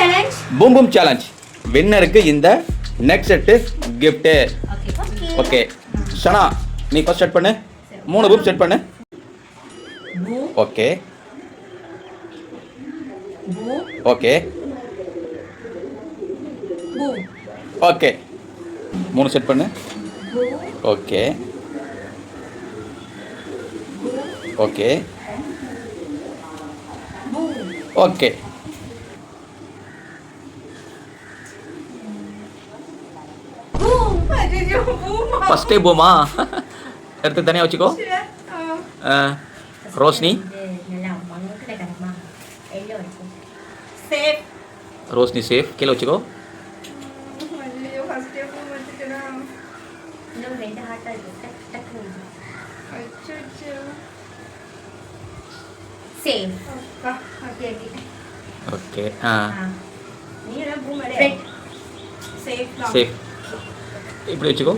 Challenge. Boom boom challenge. வின்னருக்கு இந்த neck set gift. Okay Shana நீ ஃபர்ஸ்ட் செட் பண்ணு. 3 பூம் செட் பண்ணு. ஓகே ஓகே ஓகே 3 செட் பண்ணு. ஓகே ஓகே ஓகே ஃபர்ஸ்டே பூமா எடுத்து தனியாக வச்சுக்கோ. ரோஷினி ரோஷினி சேஃப் கீழே வச்சுக்கோ. ஓகே சேஃப் இப்படி வச்சுக்கோ.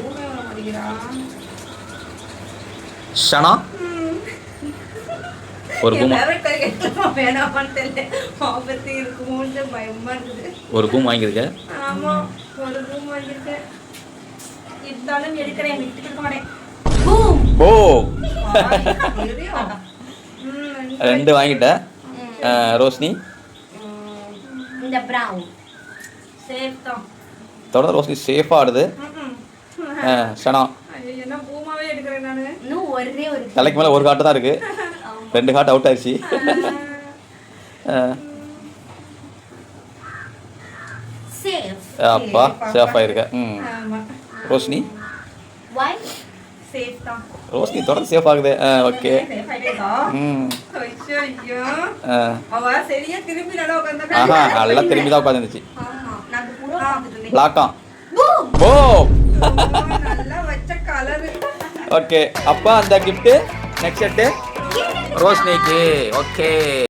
ஷனா ஒரு பூம் ஒரு பூம் வாங்கியிருக்க. ஓ 2 வாங்கிட்ட. ரோஷினி தொடர்ந்து ரோஷினி சேஃபாக ஆடுது. ஷனா தலைக்கு மேலே ஒரு காட்டு தான் இருக்கு. 2 காட்டு அவுட் ஆயிடுச்சு. அப்பா சேஃப் ஆயிருக்க. ரோஷினி ரோஷினி தொடர்ந்து சேஃப் ஆகுது. ஓகே நல்லா திரும்பி தான் உட்காந்துருந்துச்சு. பிளாக்கா ஓ ஓகே அப்பா அந்த கிஃப்ட் நெக்ஸ்ட் செட்டு ரோஷினிக்கு. ஓகே